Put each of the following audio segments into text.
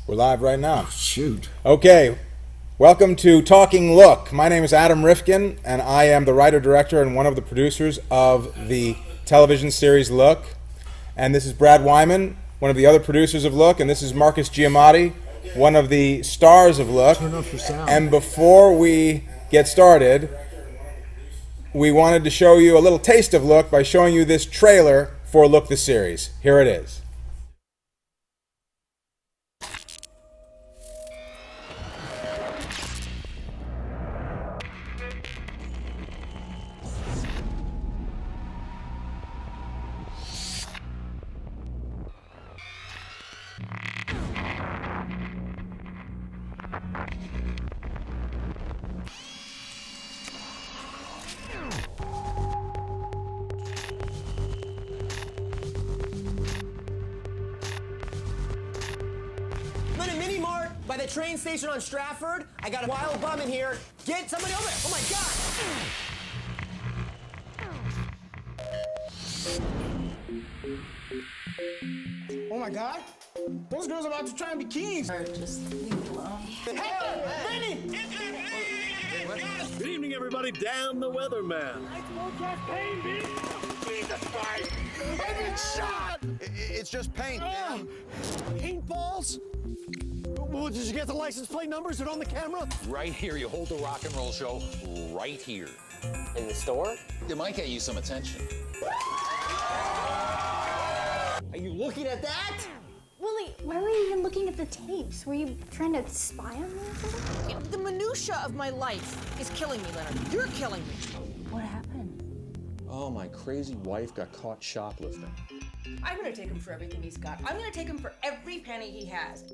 We're live right now. Shoot. Okay, welcome to Talking Look. My name is Adam Rifkin, and I am the writer-director and one of the producers of the television series Look. And this is Brad Wyman, one of the other producers of Look, and this is Marcus Giamatti, one of the stars of Look. Turn off your sound. And before we get started, we wanted to show you a little taste of Look by showing you this trailer for Look the series. Here it is. I'm in a mini mart by the train station on Stratford. I got a wild bum in here. Get somebody over there. Oh my God. Oh my God. Those girls are about to try and be keys. Just leave it alone. Hey, Benny! Good evening, everybody. Dan the Weatherman. I've been shot! It's just paint, man. Paintballs? Well, did you get the license plate numbers? Is it on the camera? Right here, you hold the rock and roll show right here. In the store? It might get you some attention. Are you looking at that? Willie, why were you even looking at the tapes? Were you trying to spy on me or something? The minutia of my life is killing me, Leonard. You're killing me. What happened? Oh, my crazy wife got caught shoplifting. I'm gonna take him for everything he's got. I'm gonna take him for every penny he has.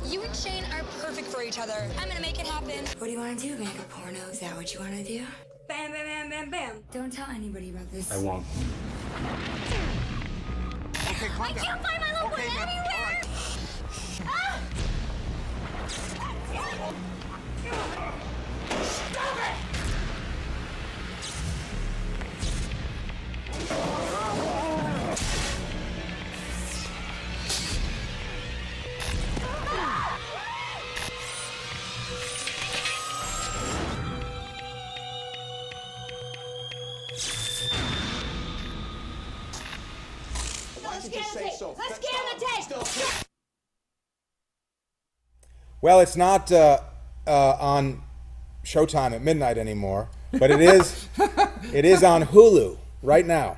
You and Shane are perfect for each other. I'm gonna make it happen. What do you want to do? Make a porno? Is that what you want to do? Bam, bam, bam, bam, bam. Don't tell anybody about this. I won't. Okay, calm I down. can't find my little boy ma'am. anywhere. All right. Ah! Why did you say so? Let's scan the tape. Well, it's not on Showtime at midnight anymore, but it is on Hulu right now.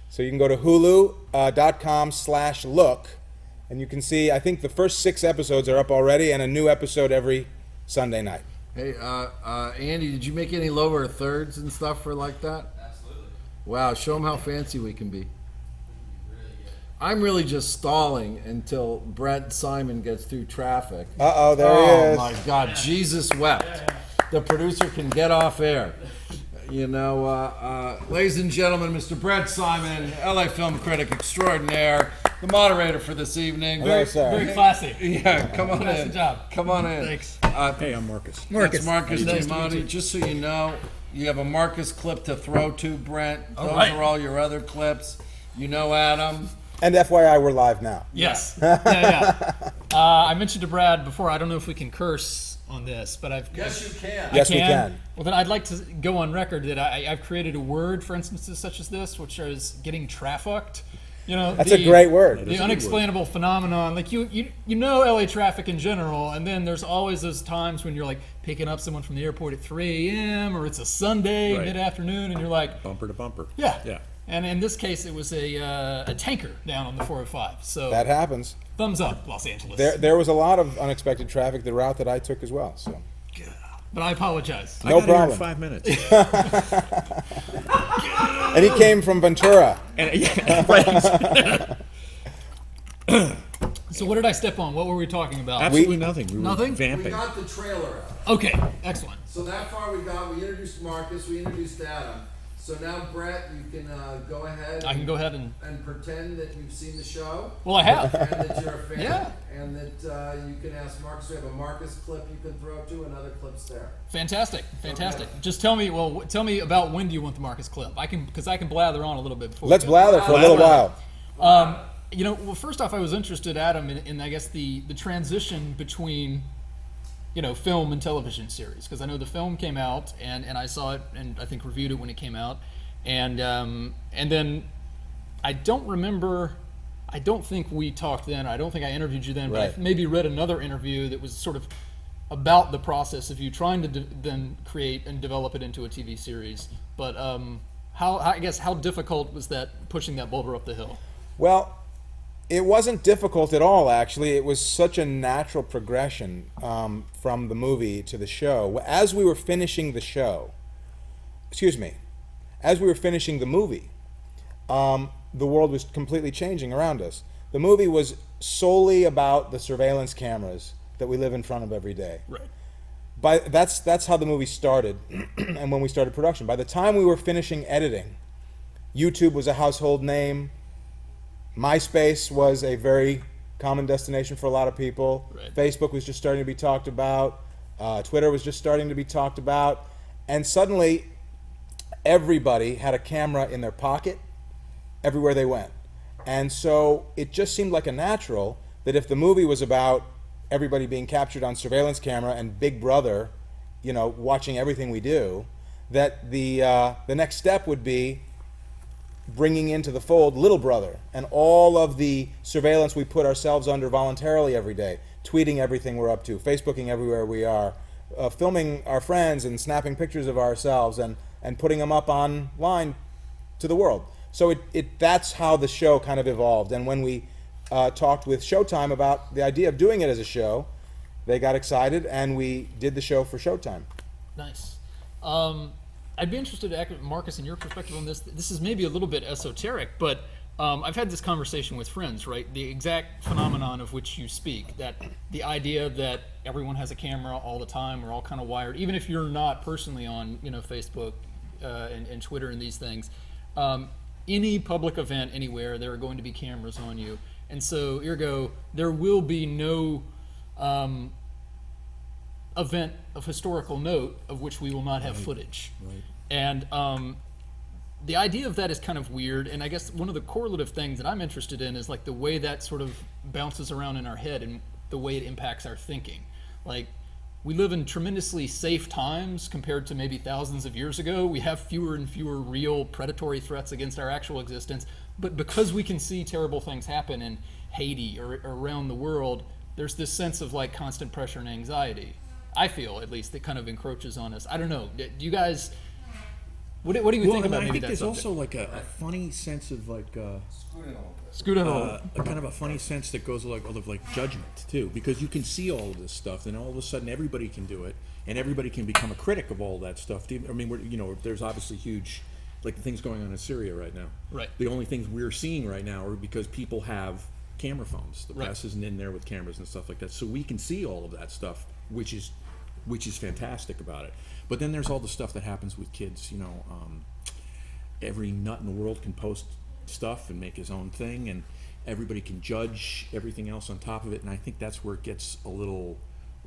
So you can go to hulu.com/look, and you can see, I think the first 6 episodes are up already, and a new episode every Sunday night. Hey, Andy, did you make any lower thirds and stuff for like that? Absolutely. Wow, show them how fancy we can be. I'm really just stalling until Brent Simon gets through traffic. Uh-oh, there he Oh, is. my God, Jesus wept. The producer can get off air. You know, ladies and gentlemen, Mr. Brent Simon, LA film critic extraordinaire, the moderator for this evening. Hello, sir. Very classy. Yeah, come on Nice in. job. Come on in. Thanks. Hey, I'm Marcus. Marcus. Marcus Nice to meet Giamatti. you. Just so you know, you have a Marcus clip to throw to, Brent. Those right. are all your other clips. You know Adam. And FYI, we're live now. Yes. Yeah. I mentioned to Brad before, I don't know if we can curse on this, but I've... Yes, you can. Yes, we can. Well, then I'd like to go on record that I've created a word for instances such as this, which is getting trafficked. You know, That's a great word. The unexplainable phenomenon, like you know LA traffic in general, and then there's always those times when you're like picking up someone from the airport at 3 a.m. or it's a Sunday Right. mid-afternoon, and you're like, Bumper to bumper. yeah. Yeah. And in this case, it was a tanker down on the 405. So That happens. thumbs up, Los Angeles. There was a lot of unexpected traffic the route that I took as well. So But I apologize. no I got here problem. in 5 minutes. And he came from Ventura. And, yeah, right. So what did I step on? What were we talking about? Absolutely nothing. We were Nothing? We vamping. got the trailer out. Okay, excellent. So that far we got. We introduced Marcus. We introduced Adam. So now, Brett, you can go ahead. I can go ahead and pretend that you've seen the show. Well, I have. And that you're a fan. Yeah. And that you can ask Marcus. We have a Marcus clip you can throw to, and other clips there. Fantastic. Just tell me about when do you want the Marcus clip? Because I can blather on a little bit before. Let's we go. blather for a little while. well, first off, I was interested, Adam, in I guess the transition between, film and television series, because I know the film came out and I saw it and I think reviewed it when it came out, and then I don't think we talked then. I don't think I interviewed you then, Right. but I maybe read another interview that was sort of about the process of you trying to then create and develop it into a TV series. But how difficult was that, pushing that boulder up the hill? Well, it wasn't difficult at all, actually. It was such a natural progression from the movie to the show. As we were finishing the movie, the world was completely changing around us. The movie was solely about the surveillance cameras that we live in front of every day. Right. That's how the movie started, and when we started production. By the time we were finishing editing, YouTube was a household name. MySpace was a very common destination for a lot of people. Right. Facebook was just starting to be talked about. Twitter was just starting to be talked about. And suddenly, everybody had a camera in their pocket everywhere they went. And so it just seemed like a natural that if the movie was about everybody being captured on surveillance camera and Big Brother, watching everything we do, that the next step would be bringing into the fold Little Brother and all of the surveillance we put ourselves under voluntarily every day, tweeting everything we're up to, Facebooking everywhere we are, filming our friends and snapping pictures of ourselves and putting them up online to the world. So that's how the show kind of evolved. And when we talked with Showtime about the idea of doing it as a show, they got excited, and we did the show for Showtime. Nice. I'd be interested, Marcus, in your perspective on this. This is maybe a little bit esoteric, but I've had this conversation with friends, right? The exact phenomenon of which you speak, that the idea that everyone has a camera all the time, we're all kind of wired, even if you're not personally on, Facebook and Twitter and these things. Any public event anywhere, there are going to be cameras on you. And so, ergo, there will be no event of historical note of which we will not have footage. Right. And the idea of that is kind of weird. And I guess one of the correlative things that I'm interested in is like the way that sort of bounces around in our head and the way it impacts our thinking. Like, we live in tremendously safe times compared to maybe thousands of years ago. We have fewer and fewer real predatory threats against our actual existence. But because we can see terrible things happen in Haiti or around the world, there's this sense of like constant pressure and anxiety. I feel, at least, that kind of encroaches on us. I don't know. Do you guys? What do you think about I maybe think that there's subject? also like a funny sense of like Scoot in a little. a kind of a funny sense that goes like judgment too, because you can see all of this stuff, and all of a sudden everybody can do it, and everybody can become a critic of all that stuff. I mean, there's obviously huge, like the things going on in Syria right now. Right. The only things we're seeing right now are because people have camera phones. The Right. press isn't in there with cameras and stuff like that, so we can see all of that stuff, which is fantastic about it. But then there's all the stuff that happens with kids. Every nut in the world can post stuff and make his own thing, and everybody can judge everything else on top of it. And I think that's where it gets a little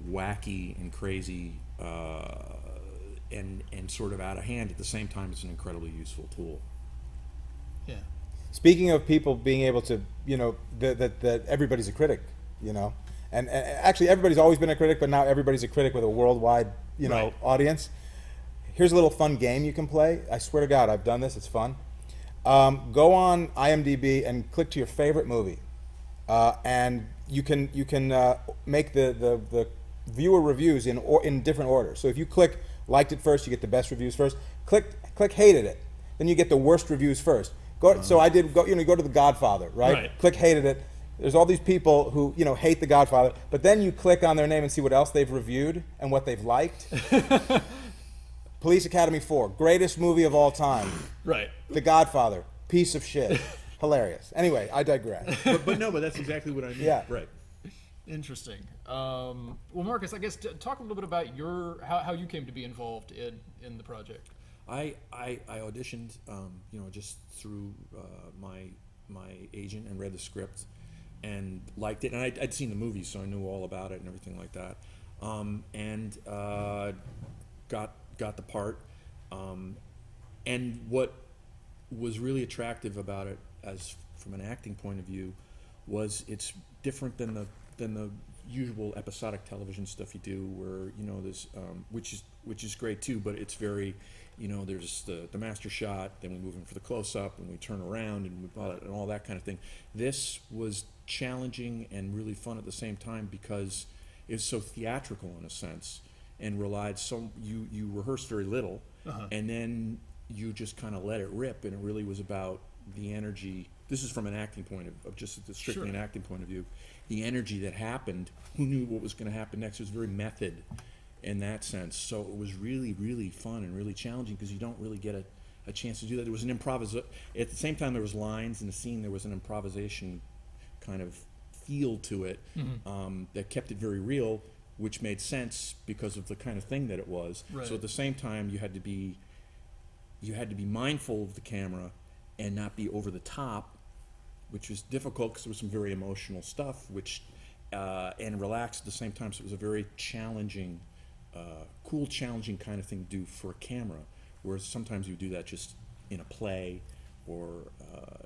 wacky and crazy, and sort of out of hand. At the same time, it's an incredibly useful tool. Yeah. Speaking of people being able to, that everybody's a critic, and actually everybody's always been a critic, but now everybody's a critic with a worldwide, Right. audience. Here's a little fun game you can play. I swear to God, I've done this. It's fun. Go on IMDb and click to your favorite movie, and you can make the viewer reviews in different order. So if you click liked it first, you get the best reviews first. Click hated it, then you get the worst reviews first. So I did go to The Godfather, right? Right. Click hated it. There's all these people who hate The Godfather, but then you click on their name and see what else they've reviewed and what they've liked. Police Academy 4, greatest movie of all time. Right. The Godfather, piece of shit. Hilarious. Anyway, I digress. But that's exactly what I mean. Yeah. Right. Interesting. Well, Marcus, I guess talk a little bit about how you came to be involved in the project. I auditioned, just through my agent, and read the script and liked it, and I'd seen the movie, so I knew all about it and everything like that, and got the part, and what was really attractive about it, as from an acting point of view, was it's different than the usual episodic television stuff you do, where there's which is great too, but it's very, there's the master shot, then we move in for the close up, and we turn around and all that kind of thing. This was challenging and really fun at the same time because it was so theatrical in a sense, and relied you rehearsed very little, and then you just kind of let it rip, and it really was about the energy. This is from an acting point of just strictly an acting point of view. The energy that happened, who knew what was going to happen next? It was very method in that sense. So it was really, really fun and really challenging because you don't really get a chance to do that. There was an improvisation. At the same time, there was lines in the scene. There was an improvisation kind of feel to it that kept it very real, which made sense because of the kind of thing that it was. Right. So at the same time, you had to be mindful of the camera and not be over the top, which was difficult because there was some very emotional stuff, and relaxed at the same time. So it was a very challenging, cool, challenging kind of thing to do for a camera, whereas sometimes you do that just in a play or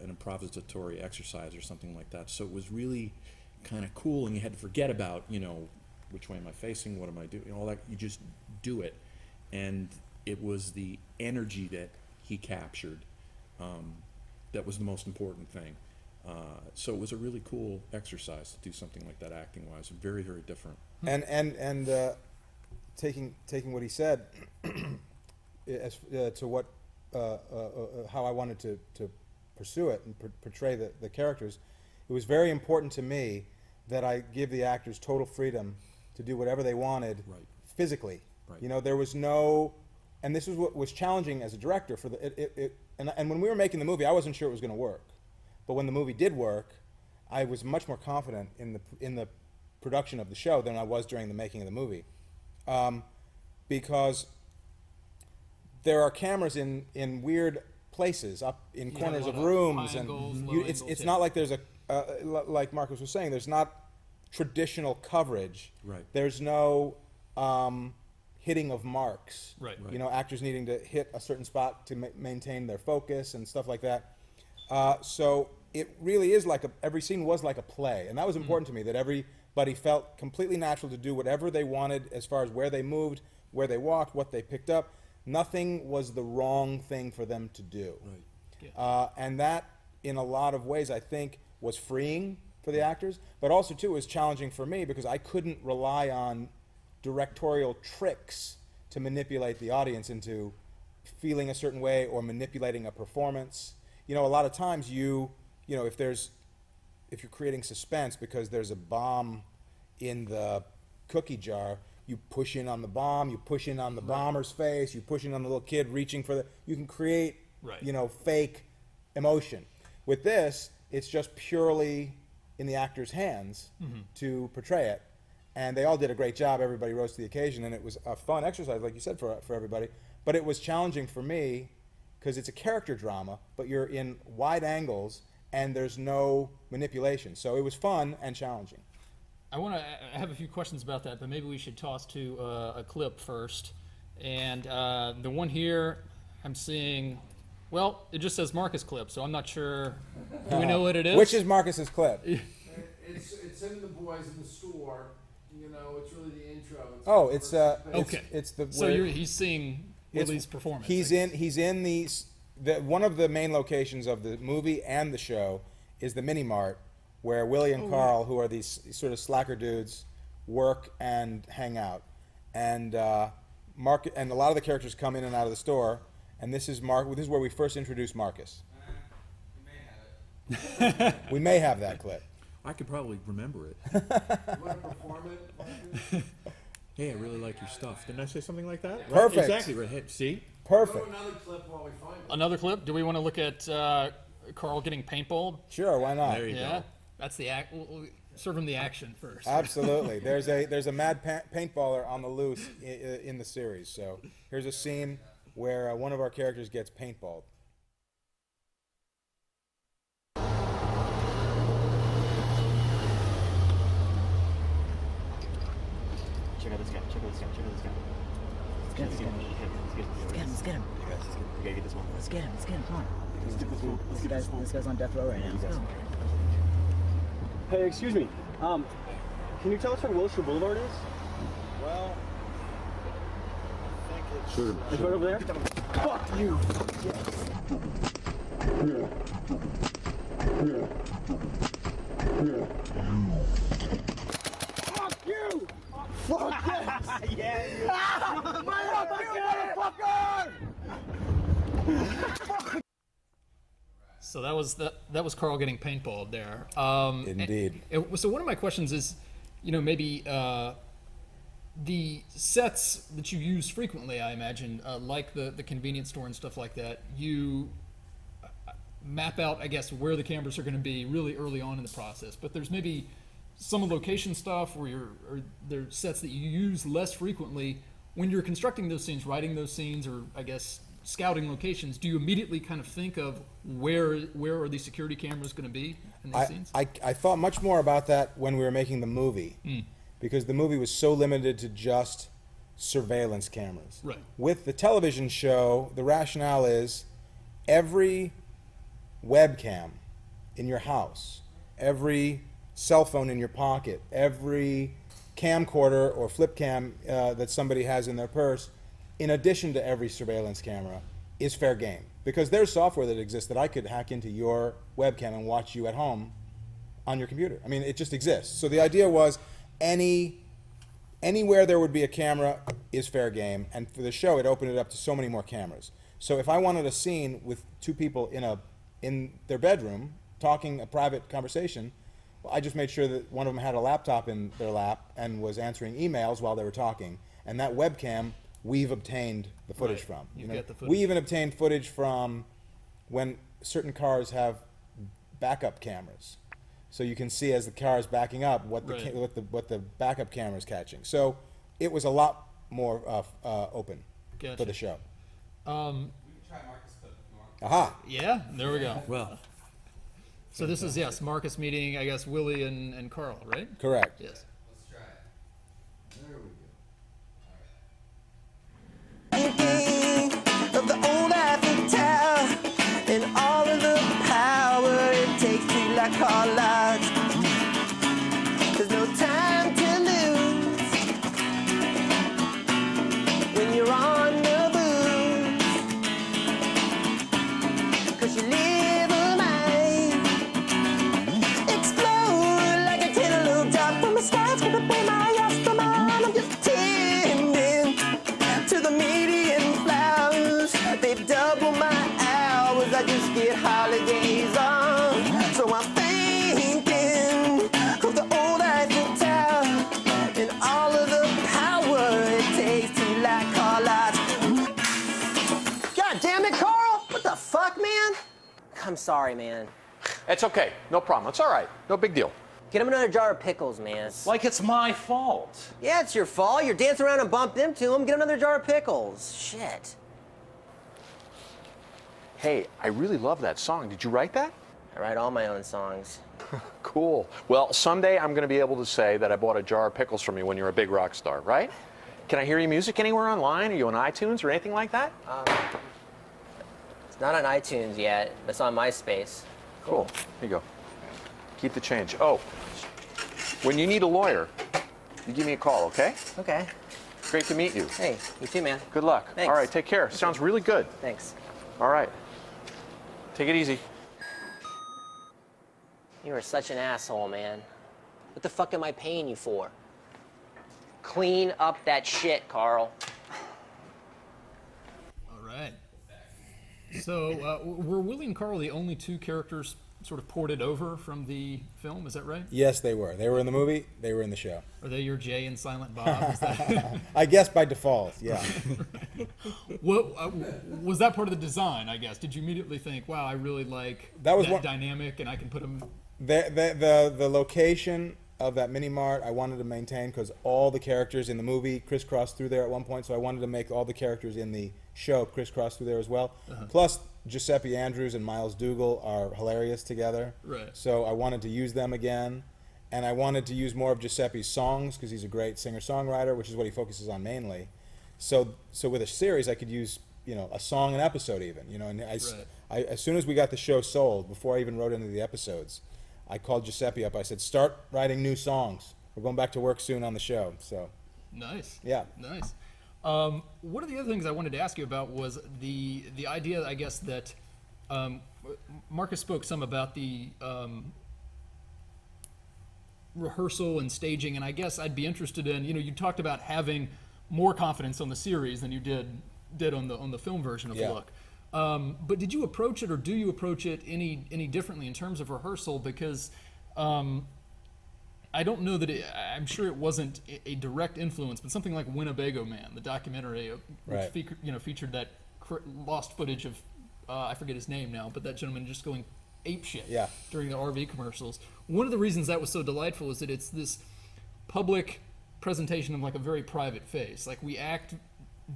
an improvisatory exercise or something like that. So it was really kind of cool, and you had to forget about, which way am I facing, what am I doing, all that. You just do it, and it was the energy that he captured that was the most important thing. So it was a really cool exercise to do something like that acting-wise. Very, very different. And taking what he said as to what how I wanted to pursue it and portray the characters, it was very important to me that I give the actors total freedom to do whatever they wanted physically. Right. There was no, and this is what was challenging as a director for and when we were making the movie, I wasn't sure it was going to work. But when the movie did work, I was much more confident in the production of the show than I was during the making of the movie, because there are cameras in weird places, up in corners of rooms, and it's not like there's like Marcus was saying, there's not traditional coverage. Right. There's no hitting of marks. Right. Actors needing to hit a certain spot to maintain their focus and stuff like that. So it really is every scene was like a play, and that was important to me, that everybody felt completely natural to do whatever they wanted as far as where they moved, where they walked, what they picked up. Nothing was the wrong thing for them to do. Right. Yeah. And that, in a lot of ways, I think was freeing for the actors, but also too was challenging for me because I couldn't rely on directorial tricks to manipulate the audience into feeling a certain way or manipulating a performance. A lot of times if you're creating suspense because there's a bomb in the cookie jar, you push in on the bomb, you push in on the bomber's face, you push in on the little kid reaching for you can create, fake emotion. With this, it's just purely in the actor's hands to portray it. And they all did a great job. Everybody rose to the occasion, and it was a fun exercise, like you said, for everybody. But it was challenging for me because it's a character drama, but you're in wide angles, and there's no manipulation. So it was fun and challenging. I have a few questions about that, but maybe we should toss to a clip first. And the one here, I'm seeing, well, it just says Marcus clip, so I'm not sure. Do we know what it is? Which is Marcus's clip? It's in The Boys in the Store. It's really the intro. It's the. So he's seeing Willie's performance. He's in these. One of the main locations of the movie and the show is the mini mart, where Willie and Carl, who are these sort of slacker dudes, work and hang out, and and a lot of the characters come in and out of the store. And this is This is where we first introduced Marcus. We may have that clip. I could probably remember it. You want to perform it, Marcus? Hey, I really like your stuff. Didn't I say something like that? Perfect. Right, exactly. Right. Hey, see? Perfect. Another clip while we find it. Another clip? Do we want to look at Carl getting paintballed? Sure, why not? There you go. That's the act. We'll serve him the action first. Absolutely. There's a mad paintballer on the loose in the series. So here's a scene where one of our characters gets paintballed. Check out this guy. Let's get him. We gotta get this one. Let's get him. Come on. This guy's on death row right now. Let's go. Hey, excuse me. Can you tell us where Wilshire Boulevard is? Well, I think it's... It's right over there? Fuck you! Fuck you! Fuck yes! Yeah, you... Motherfucker! So that was Carl getting paintballed there. Indeed. So one of my questions is, maybe the sets that you use frequently, I imagine, like the convenience store and stuff like that, you map out, I guess, where the cameras are going to be really early on in the process. But there's maybe some location stuff or there's sets that you use less frequently when you're constructing those scenes, writing those scenes, or I guess scouting locations. Do you immediately kind of think of where are these security cameras going to be in these scenes? I thought much more about that when we were making the movie, because the movie was so limited to just surveillance cameras. Right. With the television show, the rationale is every webcam in your house, every cell phone in your pocket, every camcorder or flip cam that somebody has in their purse, in addition to every surveillance camera, is fair game. Because there's software that exists that I could hack into your webcam and watch you at home on your computer. I mean, it just exists. So the idea was anywhere there would be a camera is fair game, and for the show it opened it up to so many more cameras. So if I wanted a scene with two people in their bedroom talking a private conversation, well, I just made sure that one of them had a laptop in their lap and was answering emails while they were talking, and that webcam we've obtained the footage from. Get the footage. We even obtained footage from when certain cars have backup cameras, so you can see as the car is backing up what the backup camera is catching. So it was a lot more open for the show. Aha! Yeah, there we go. Well, so this is, yes, Marcus meeting, I guess, Willie and Carl, right? Correct. Yes. Let's try it. There we go. Of the old Eiffel Tower and all of the power it takes to like our lives. There's no time to lose when you're on the booze, 'cause you live a life, explode like a tin little drop from the skies with the way my mastermind. I'm just tending to the median flowers. They've doubled my hours, I just get holidays on. So I'm thinking of the old Eiffel Tower and all of the power it takes to light car lights. God damn it, Carl! What the fuck, man? I'm sorry, man. It's okay. No problem. It's all right. No big deal. Get him another jar of pickles, man. Like it's my fault. Yeah, it's your fault. You're dancing around and bumped into him. Get another jar of pickles. Shit. Hey, I really love that song. Did you write that? I write all my own songs. Cool. Well, someday I'm going to be able to say that I bought a jar of pickles from you when you're a big rock star, right? Can I hear your music anywhere online? Are you on iTunes or anything like that? It's not on iTunes yet, but it's on MySpace. Cool. Here you go. Keep the change. Oh, when you need a lawyer, you give me a call, okay? Okay. Great to meet you. Hey, you too, man. Good luck. Thanks. All right, take care. Sounds really good. Thanks. All right. Take it easy. You are such an asshole, man. What the fuck am I paying you for? Clean up that shit, Carl. All right. So were Willie and Carl the only two characters sort of ported over from the film? Is that right? Yes, they were. They were in the movie. They were in the show. Are they your Jay and Silent Bob? Is that... I guess by default, yeah. What was that part of the design? I guess. Did you immediately think, "Wow, I really like that dynamic, and I can put them"? The location of that mini mart I wanted to maintain because all the characters in the movie crisscrossed through there at one point, so I wanted to make all the characters in the show crisscross through there as well. Plus, Giuseppe Andrews and Miles Dougal are hilarious together. Right. So I wanted to use them again, and I wanted to use more of Giuseppe's songs because he's a great singer-songwriter, which is what he focuses on mainly. So with a series, I could use a song an episode even. And I, as soon as we got the show sold, before I even wrote any of the episodes, I called Giuseppe up. I said, start writing new songs. We're going back to work soon on the show. So Nice. Yeah. Nice. One of the other things I wanted to ask you about was the idea, I guess, that Marcus spoke some about the rehearsal and staging, and I guess I'd be interested in, you talked about having more confidence on the series than you did on the film version of Look. But did you approach it, or do you approach it any differently in terms of rehearsal? Because I don't know that I'm sure it wasn't a direct influence, but something like Winnebago Man, the documentary, which featured that lost footage of I forget his name now, but that gentleman just going apeshit during the RV commercials. One of the reasons that was so delightful is that it's this public presentation of like a very private face. Like we act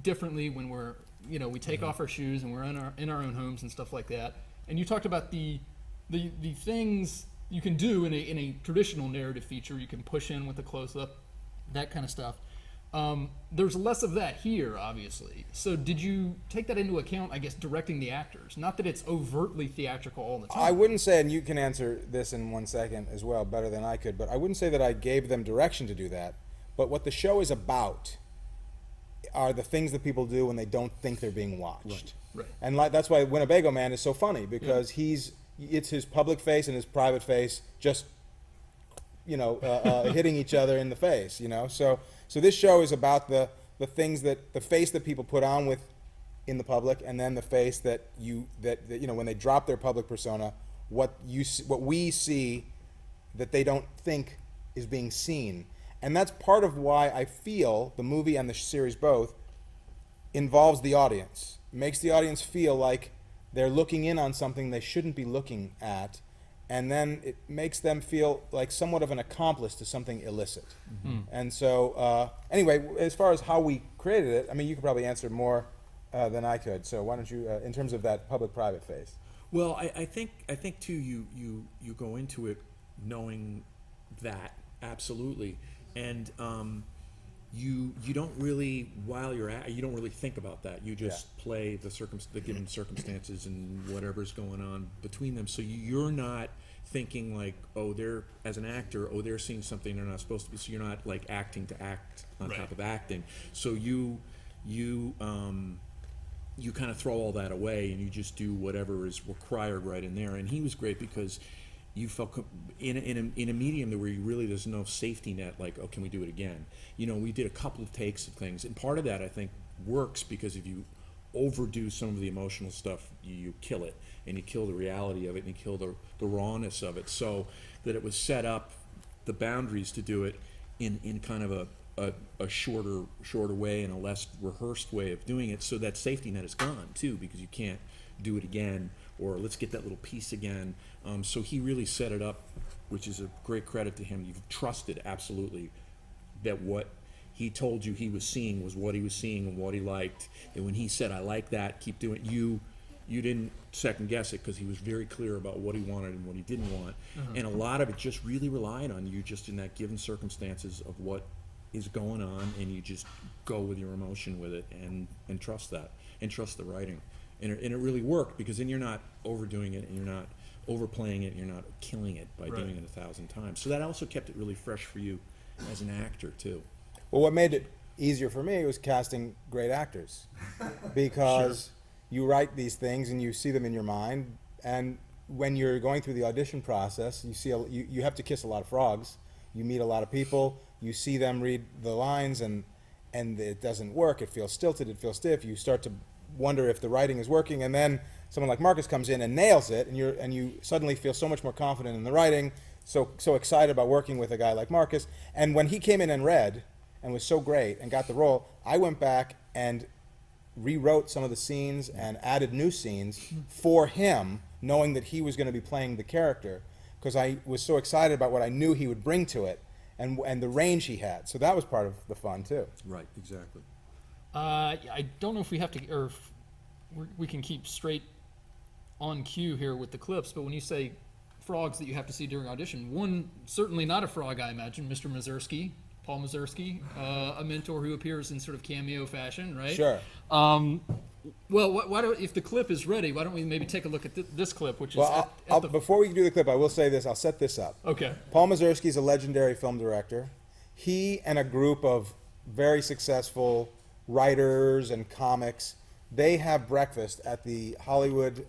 differently when we're, we take off our shoes and we're in our own homes and stuff like that. And you talked about the things you can do in a traditional narrative feature. You can push in with a close-up, that kind of stuff. There's less of that here, obviously. So did you take that into account, I guess, directing the actors? Not that it's overtly theatrical all the time. I wouldn't say, and you can answer this in 1 second as well, better than I could, but I wouldn't say that I gave them direction to do that. But what the show is about are the things that people do when they don't think they're being watched. Right. And that's why Winnebago Man is so funny, because it's his public face and his private face just, hitting each other in the face, So this show is about the things the face that people put on with in the public, and then the face that when they drop their public persona, what we see that they don't think is being seen. And that's part of why I feel the movie and the series both involves the audience, makes the audience feel like they're looking in on something they shouldn't be looking at, and then it makes them feel like somewhat of an accomplice to something illicit. Mm-hmm. And so, anyway, as far as how we created it, I mean, you could probably answer more than I could. So why don't you, in terms of that public-private face? Well, I think too, you go into it knowing that absolutely, and you don't really, while you're at, you don't really think about that. You just play the given circumstances and whatever's going on between them. So you're not thinking like, they're, as an actor, they're seeing something they're not supposed to be. So you're not like acting to act on top of acting. So you kind of throw all that away and you just do whatever is required right in there. And he was great because you felt in a medium where you really, there's no safety net, like, can we do it again? We did a couple of takes of things, and part of that I think works because if you overdo some of the emotional stuff, you kill it, and you kill the reality of it, and you kill the rawness of it. So that it was set up, the boundaries to do it in kind of a shorter way and a less rehearsed way of doing it, so that safety net is gone too, because you can't do it again, or let's get that little piece again. So he really set it up, which is a great credit to him. You've trusted absolutely that what he told you he was seeing was what he was seeing and what he liked. And when he said, I like that, keep doing it, you didn't second guess it, because he was very clear about what he wanted and what he didn't want. Uh-huh. And a lot of it just really relied on you just in that given circumstances of what is going on, and you just go with your emotion with it and trust that, and trust the writing. And it really worked, because then you're not overdoing it and you're not overplaying it and you're not killing it by doing it 1,000 times. So that also kept it really fresh for you as an actor too. Well, what made it easier for me was casting great actors, because you write these things and you see them in your mind, and when you're going through the audition process, you see you have to kiss a lot of frogs. You meet a lot of people, you see them read the lines, and it doesn't work. It feels stilted, it feels stiff. You start to wonder if the writing is working, and then someone like Marcus comes in and nails it, and you suddenly feel so much more confident in the writing, so excited about working with a guy like Marcus. And when he came in and read and was so great and got the role, I went back and rewrote some of the scenes and added new scenes for him, knowing that he was going to be playing the character, because I was so excited about what I knew he would bring to it and the range he had. So that was part of the fun too. Right, exactly. I don't know if we have to, or if we can keep straight on cue here with the clips, but when you say frogs that you have to see during audition, one, certainly not a frog, I imagine, Mr. Mazursky, Paul Mazursky, a mentor who appears in sort of cameo fashion, right? Sure. Well, why don't, if the clip is ready, why don't we maybe take a look at this clip, which is Well, before we do the clip, I will say this. I'll set this up. Okay. Paul Mazursky is a legendary film director. He and a group of very successful writers and comics, they have breakfast at the Hollywood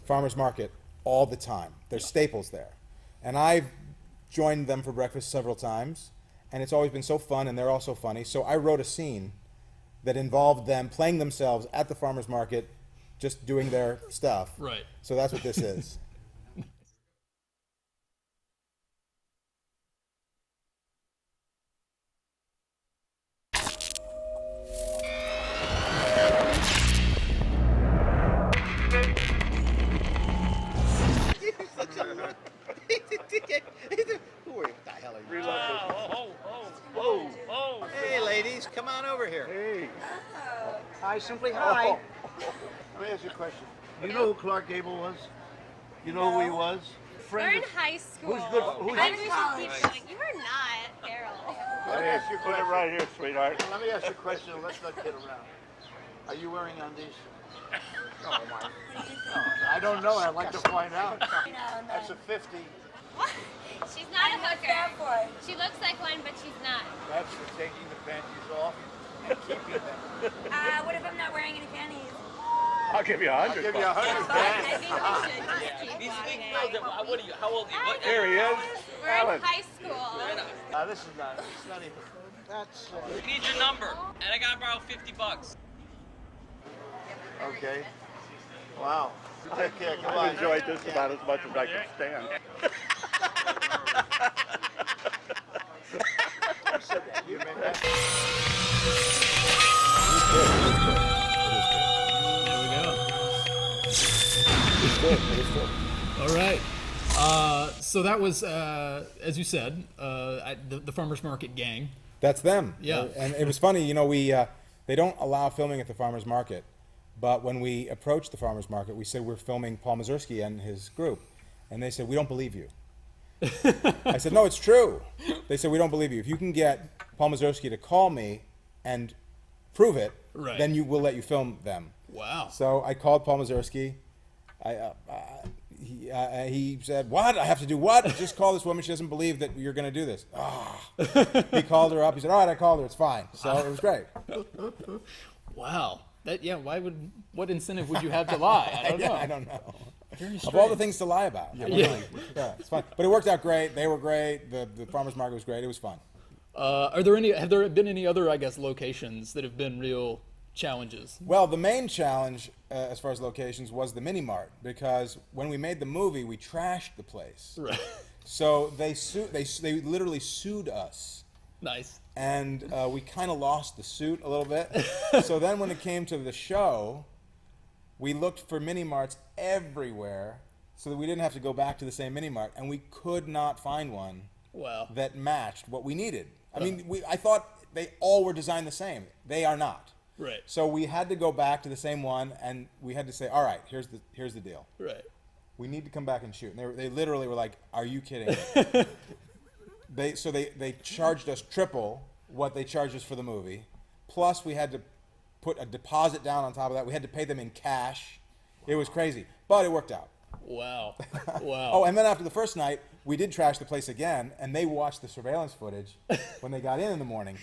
Farmers Market all the time. They're staples there. And I've joined them for breakfast several times, and it's always been so fun, and they're also funny. So I wrote a scene that involved them playing themselves at the farmer's market, just doing their stuff. Right. So that's what this is. Hey, ladies, come on over here. Hey. Hi, simply hi. Let me ask you a question. You know who Clark Gable was? You know who he was? We're in high school. Who's good? I think we should keep going. You are not, Errol. Let me ask you a question. Right here, sweetheart. Let me ask you a question. Let's not kid around. Are you wearing undies? Oh, my. I don't know. I'd like to find out. That's a 50. What? She's not a hooker. She looks like one, but she's not. That's for taking the panties off and keeping them. What if I'm not wearing any panties? I'll give you 100. I'll give you 100. I think we should just keep walking. What are you? How old are you? Here he is. We're in high school. This is not. It's not even. That's. I need your number, and I gotta borrow $50. Okay. Wow. Take care. Come on. I've enjoyed this about as much as I can stand. You made that. All right. So that was, as you said, the farmers market gang. That's them. Yeah. And it was funny, you know, they don't allow filming at the farmer's market, but when we approached the farmer's market, we said we're filming Paul Mazursky and his group, and they said, we don't believe you. I said, no, it's true. They said, we don't believe you. If you can get Paul Mazursky to call me and prove it, Right. then you will let you film them. Wow. So I called Paul Mazursky. He said, what? I have to do what? Just call this woman. She doesn't believe that you're going to do this. He called her up. He said, all right, I called her. It's fine. So it was great. Wow. What incentive would you have to lie? I don't know. I don't know. Very Of all the things to lie about. Yeah, it's fun. But it worked out great. They were great. The farmer's market was great. It was fun. Have there been any other, I guess, locations that have been real challenges? Well, the main challenge as far as locations was the mini mart, because when we made the movie, we trashed the place. Right. So they literally sued us. Nice. And we kind of lost the suit a little bit. So then when it came to the show, we looked for mini marts everywhere so that we didn't have to go back to the same mini mart, and we could not find one that matched what we needed. I mean, I thought they all were designed the same. They are not. Right. So we had to go back to the same one, and we had to say, all right, here's the deal. Right. We need to come back and shoot. And they literally were like, are you kidding me? So they charged us triple what they charged us for the movie. Plus we had to put a deposit down on top of that. We had to pay them in cash. It was crazy, but it worked out. Wow. Wow. Oh, and then after the first night, we did trash the place again, and they watched the surveillance footage when they got in the morning,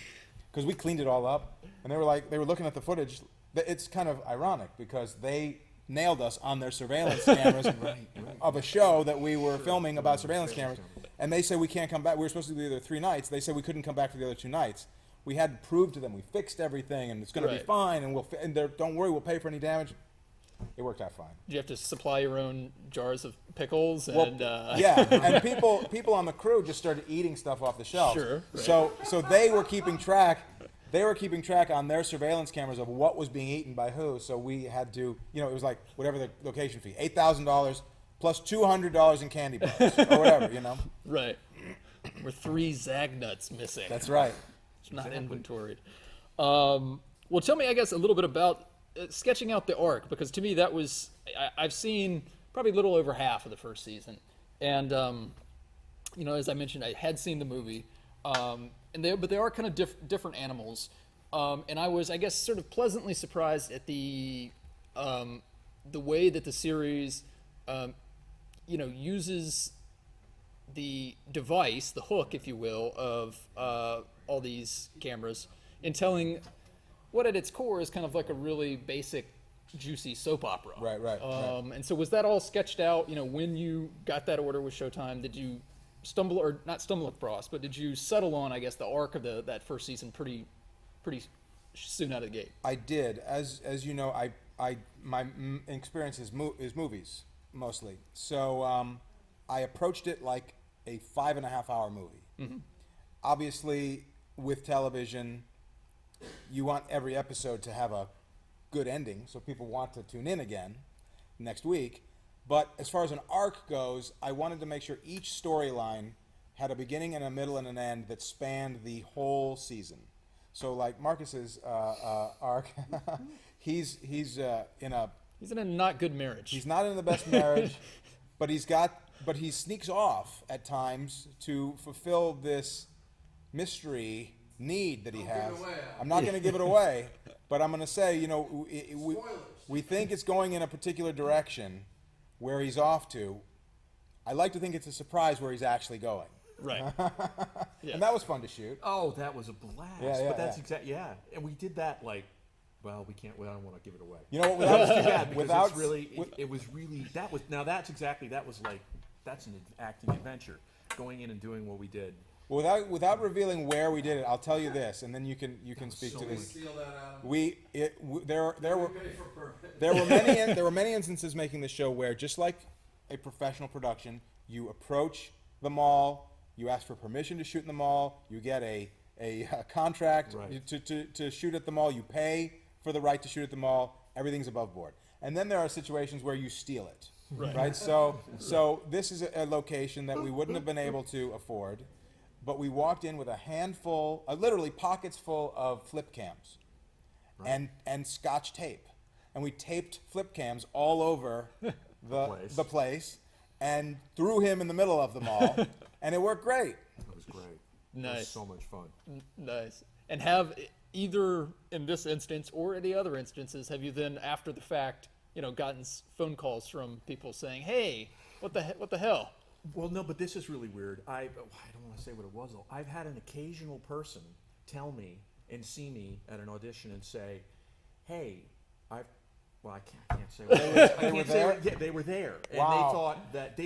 because we cleaned it all up, and they were looking at the footage. It's kind of ironic because they nailed us on their surveillance cameras of a show that we were filming about surveillance cameras, and they said we can't come back. We were supposed to do the other 3 nights. They said we couldn't come back for the other 2 nights. We had to prove to them we fixed everything, and it's going to be fine, and don't worry, we'll pay for any damage. It worked out fine. Did you have to supply your own jars of pickles? And, yeah, and people on the crew just started eating stuff off the shelves. Sure. Right. So they were keeping track. They were keeping track on their surveillance cameras of what was being eaten by who. So we had to, it was like whatever the location fee, $8,000 plus $200 in candy bars or whatever, Right. We're 3 Zag nuts missing. That's right. It's not inventoried. Well, tell me, I guess, a little bit about sketching out the arc, because to me that was I've seen probably a little over half of the first season, and as I mentioned, I had seen the movie, but they are kind of different animals. And I was, I guess, sort of pleasantly surprised at the way that the series, uses the device, the hook, if you will, of all these cameras in telling what at its core is kind of like a really basic, juicy soap opera. Right. And so was that all sketched out, when you got that order with Showtime? Did you not stumble across, but did you settle on, I guess, the arc of that first season pretty soon out of the gate? I did. As you know, my experience is movies mostly. So I approached it like a 5.5 hour movie. Mm-hmm. Obviously, with television, you want every episode to have a good ending, so people want to tune in again next week. But as far as an arc goes, I wanted to make sure each storyline had a beginning and a middle and an end that spanned the whole season. So, like Marcus's arc, he's in a not good marriage. He's not in the best marriage, but he sneaks off at times to fulfill this mystery need that he has. I'm not going to give it away, but I'm going to say, we think it's going in a particular direction where he's off to. I like to think it's a surprise where he's actually going. Right. Yeah. And that was fun to shoot. Oh, that was a blast. Yeah, but that's exactly, and we did that we can't. I don't want to give it away. You know what? Without that's an acting adventure, going in and doing what we did. Without revealing where we did it, I'll tell you this, and then you can speak to this. Steal that out. There were many instances making the show where, just like a professional production, you approach the mall, you ask for permission to shoot in the mall, you get a contract to shoot at the mall, you pay for the right to shoot at the mall, everything's above board. And then there are situations where you steal it. Right? So this is a location that we wouldn't have been able to afford. But we walked in with a handful, literally pockets full of flip cams and Scotch tape. And we taped flip cams all over the place and threw him in the middle of the mall. And it worked great. It was great. Nice. It was so much fun. Nice. And have either in this instance or any other instances, have you then, after the fact, gotten phone calls from people saying, hey, what the hell? Well, no, but this is really weird. I don't want to say what it was, though. I've had an occasional person tell me and see me at an audition and say, hey, I can't say what it was. They were there. And wow. They thought that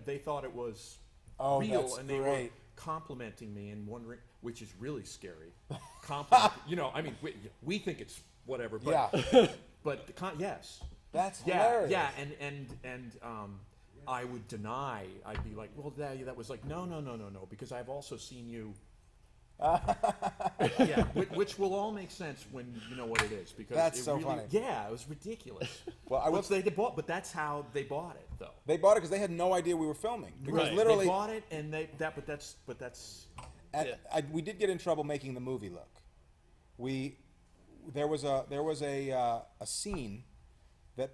they thought it was real. That's and they great. were complimenting me and wondering, which is really scary. Compliment, we think it's whatever, but, yes. That's hilarious. Yeah, and I would deny. I'd be like, well, that was like, no, because I've also seen you. Which will all make sense when you know what it is. Because that's so funny. Yeah, it was ridiculous. Well, they bought, but that's how they bought it, though. They bought it because they had no idea we were filming. Because literally, they bought it, and but that's. We did get in trouble making the movie look. There was a scene that,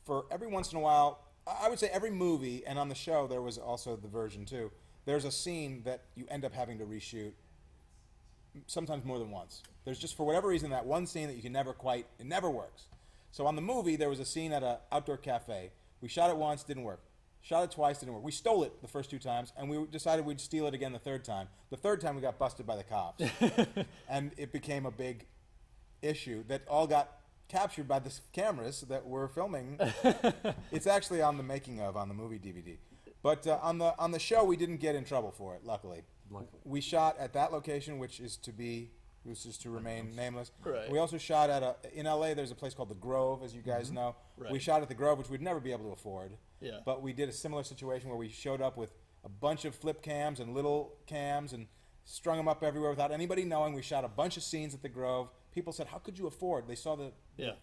for every once in a while, I would say every movie, and on the show there was also the version too, there's a scene that you end up having to reshoot sometimes more than once. There's just, for whatever reason, that one scene that you can it never works. So on the movie, there was a scene at an outdoor cafe. We shot it once, didn't work. Shot it twice, didn't work. We stole it the first 2 times, and we decided we'd steal it again the third time. The third time we got busted by the cops. And it became a big issue that all got captured by the cameras that were filming. It's actually on the making of, on the movie DVD. But on the show, we didn't get in trouble for it, luckily. We shot at that location, which is to remain nameless. Right. We also shot in LA, there's a place called The Grove, as you guys know. Right. We shot at The Grove, which we'd never be able to afford. Yeah. But we did a similar situation where we showed up with a bunch of flip cams and little cams and strung them up everywhere without anybody knowing. We shot a bunch of scenes at The Grove. People said, how could you afford? They saw the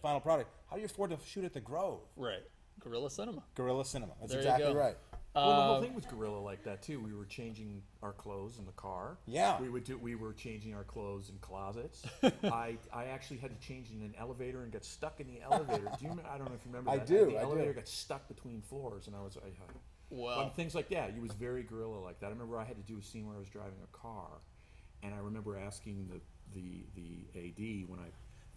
final product. How do you afford to shoot at The Grove? Right. Guerrilla cinema. Guerrilla cinema. That's There you exactly go. right. Well, the whole thing was guerrilla like that too. We were changing our clothes in the car. Yeah. We were changing our clothes in closets. I actually had to change in an elevator and got stuck in the elevator. I don't know if you remember that. I do. The elevator got stuck between floors, and I was wow. But things like that. He was very guerrilla like that. I remember I had to do a scene where I was driving a car, and I remember asking the AD when I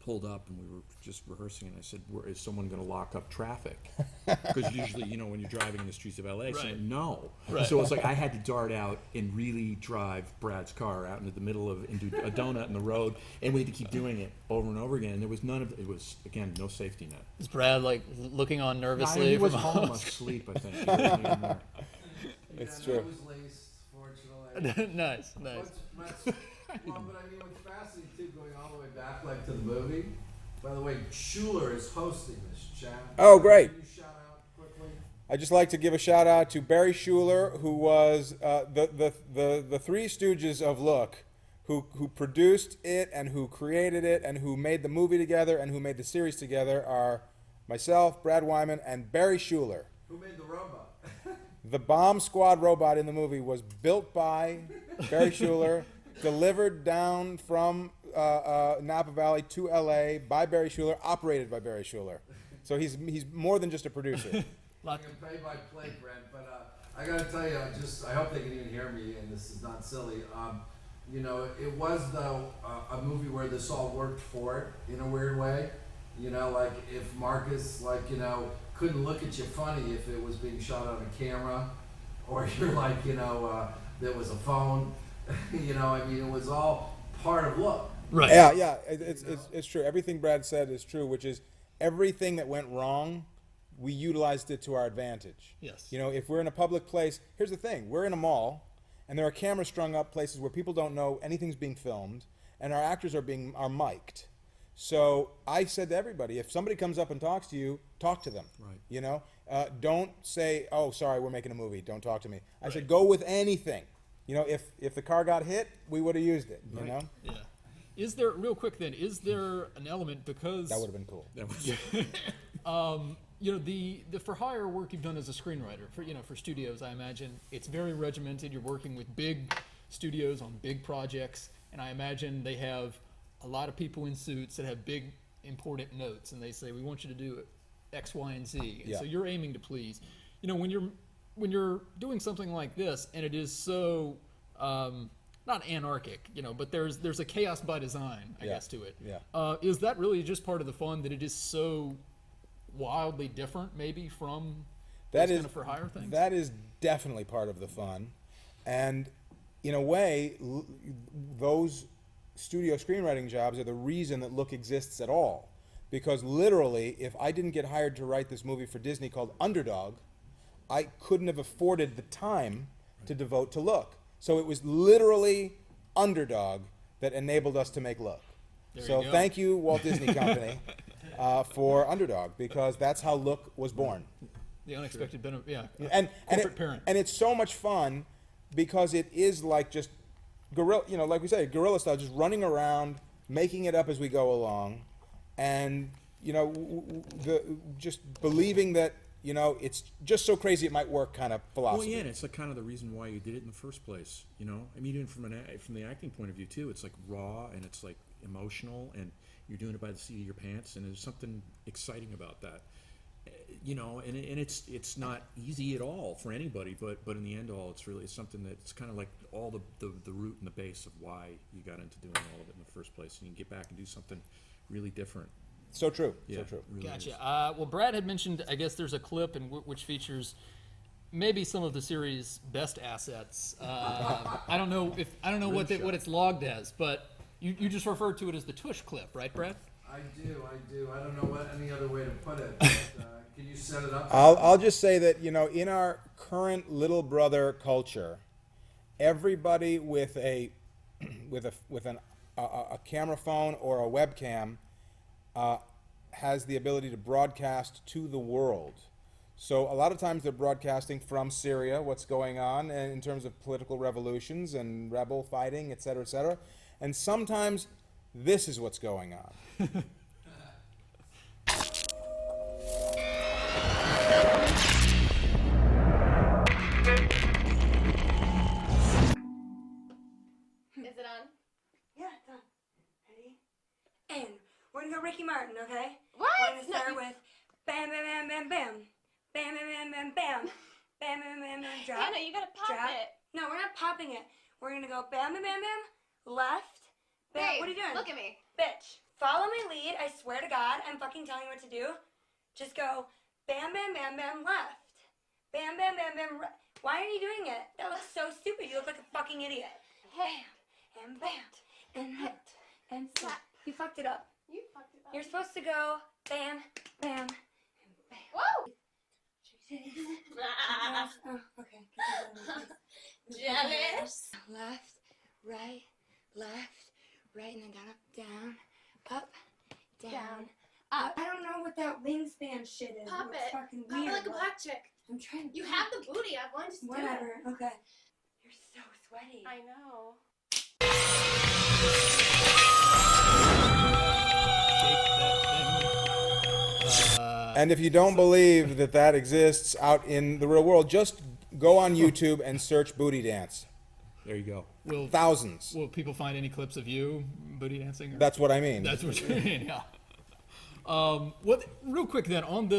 pulled up and we were just rehearsing, and I said, is someone going to lock up traffic? Because usually, you know, when you're driving in the streets of LA, so no. Right. So it's like I had to dart out and really drive Brad's car out into the middle of, into a donut in the road, and we had to keep doing it over and over again. And there was none of it. Was, again, no safety net. Is Brad like looking on nervously? He was from home asleep, I think. He wasn't even there. It's true. I was laced, fortunately. Nice. Well, but I mean, what's fascinating too, going all the way back, like to the movie. By the way, Schuler is hosting this chat. Oh, great. Can you shout out quickly? I'd just like to give a shout out to Barry Schuler, who was the Three Stooges of Look, who produced it and who created it and who made the movie together and who made the series together are myself, Brad Wyman, and Barry Schuler. Who made the robot? The bomb squad robot in the movie was built by Barry Schuler, delivered down from Napa Valley to LA by Barry Schuler, operated by Barry Schuler. So he's more than just a producer. I can pay by play, Brent, but I gotta tell you, I hope they can even hear me, and this is not silly. You know, it was though a movie where this all worked for it in a weird way. You know, like if Marcus, like, you know, couldn't look at you funny if it was being shot on a camera, or you're like, you know, there was a phone. You know, I mean, it was all part of Look. Right. Yeah. It's true. Everything Brad said is true, which is everything that went wrong, we utilized it to our advantage. Yes. You know, if we're in a public place, here's the thing: we're in a mall, and there are cameras strung up places where people don't know anything's being filmed, and our actors are mic'd. So I said to everybody, if somebody comes up and talks to you, talk to them. Right. You know, don't say, "Oh, sorry, we're making a movie. Don't talk to me." I said, go with anything. You know, if the car got hit, we would have used it. You know. Yeah. Is there, real quick then, is there an element, because That would have been cool. you know, the for hire work you've done as a screenwriter for studios, I imagine it's very regimented. You're working with big studios on big projects, and I imagine they have a lot of people in suits that have big important notes, and they say, we want you to do X, Y, and Z. And so you're aiming to please. You know, when you're doing something like this, and it is so not anarchic, you know, but there's a chaos by design, I guess, to it. Yeah. Is that really just part of the fun, that it is so wildly different, maybe, from those kind of for hire things? That is definitely part of the fun, and in a way, those studio screenwriting jobs are the reason that Look exists at all. Because literally, if I didn't get hired to write this movie for Disney called Underdog, I couldn't have afforded the time to devote to Look. So it was literally Underdog that enabled us to make Look. So thank you, Walt Disney Company, for Underdog, because that's how Look was born. The unexpected benefit, yeah. And corporate parent. And it's so much fun because it is like just guerrilla, you know, like we say, guerrilla style, just running around, making it up as we go along, and you know, just believing that, you know, it's just so crazy it might work kind of philosophy. Well, yeah, and it's like kind of the reason why you did it in the first place. You know, I mean, even from the acting point of view too, it's like raw and it's like emotional, and you're doing it by the seat of your pants, and there's something exciting about that. You know, and it's not easy at all for anybody, but in the end, it's something that's kind of like all the root and the base of why you got into doing all of it in the first place, and you can get back and do something really different. So true. Yeah, so true. Really Gotcha. Well, Brad had mentioned, I guess there's a clip which features maybe some of the series' best assets. I don't know what it's logged as, but you just referred to it as the Tush clip, right, Brad? I do. I don't know any other way to put it. But, can you set it up? I'll just say that, you know, in our current little brother culture, everybody with a camera phone or a webcam has the ability to broadcast to the world. So a lot of times they're broadcasting from Syria, what's going on in terms of political revolutions and rebel fighting, et cetera, and sometimes this is what's going on. Is it on? Yeah, it's on. Ready? And we're gonna go Ricky Martin, okay? What? We're gonna start with bam, bam, bam, bam, bam. Bam, bam, bam, bam, bam. Bam, bam, bam, bam, drop. Hannah, you gotta pop drop. it. No, we're not popping it. We're gonna go bam, bam, bam, bam, left, Bam, Hey, what are you doing? look at me. Bitch, follow my lead. I swear to God, I'm fucking telling you what to do. Just go bam, bam, bam, bam, left. Bam, bam, bam, bam, right. Why are you doing it? That looks so stupid. You look like a fucking idiot. Hey. And bam, and hit, and slap. You fucked it up. You fucked it up. You're supposed to go bam, bam, and bam. Whoa! Oh, okay. Jealous. Left, right, and then down, up, down, up. I don't know what that wingspan shit is. Pop It's it. fucking Pop weird. it like a but black chick. I'm trying to. You have the booty. I want to do it. Whatever. Okay. You're so sweaty. I know. And if you don't believe that that exists out in the real world, just go on YouTube and search booty dance. There you go. Will Thousands. Will people find any clips of you booty dancing? Or? That's what I mean. That's what you mean. Yeah. Real quick then on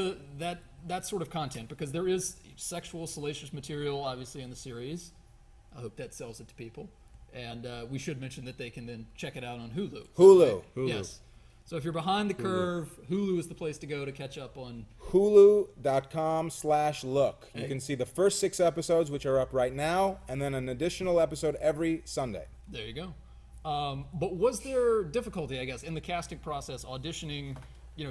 that sort of content, because there is sexual salacious material obviously in the series. I hope that sells it to people, and we should mention that they can then check it out on Hulu. Hulu. Yes. So if you're behind the curve, Hulu is the place to go to catch up on. Hulu.com/look. You can see the first 6 episodes, which are up right now, and then an additional episode every Sunday. There you go. But was there difficulty, I guess, in the casting process, auditioning,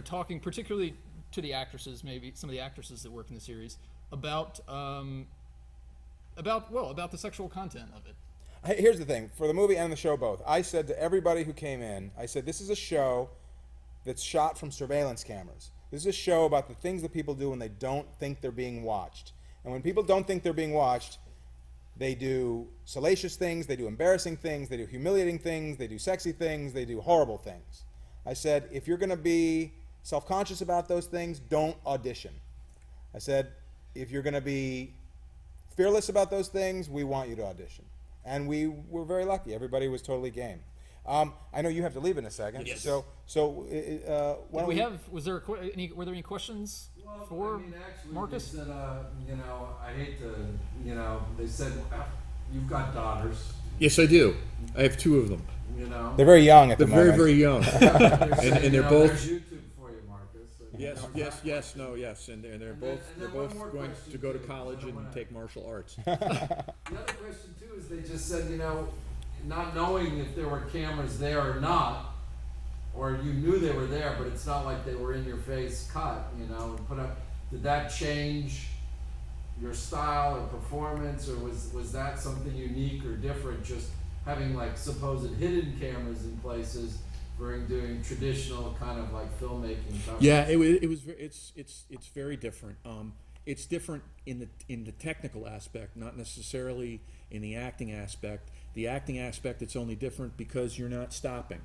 talking particularly to the actresses, maybe some of the actresses that work in the series, about the sexual content of it? Here's the thing. For the movie and the show both, I said to everybody who came in, I said, this is a show that's shot from surveillance cameras. This is a show about the things that people do when they don't think they're being watched. And when people don't think they're being watched, they do salacious things, they do embarrassing things, they do humiliating things, they do sexy things, they do horrible things. I said, if you're going to be self-conscious about those things, don't audition. I said, if you're going to be fearless about those things, we want you to audition. And we were very lucky. Everybody was totally game. I know you have to leave in a second. Yes. So why don't were there any questions for Marcus? Said, I hate to, they said, you've got daughters. Yes, I do. I have 2 of them. They're very young at the They're moment. very, very young. and they're both. There's YouTube for you, Marcus. Yes, and they're both going to go to college and take martial arts. The other question too is they just said, not knowing if there were cameras there or not, or you knew they were there, but it's not like they were in your face cut, and put up. Did that change your style or performance, or was that something unique or different? Just having like supposed hidden cameras in places for doing traditional kind of like filmmaking coverage. Yeah, it's very different. It's different in the technical aspect, not necessarily in the acting aspect. The acting aspect, it's only different because you're not stopping.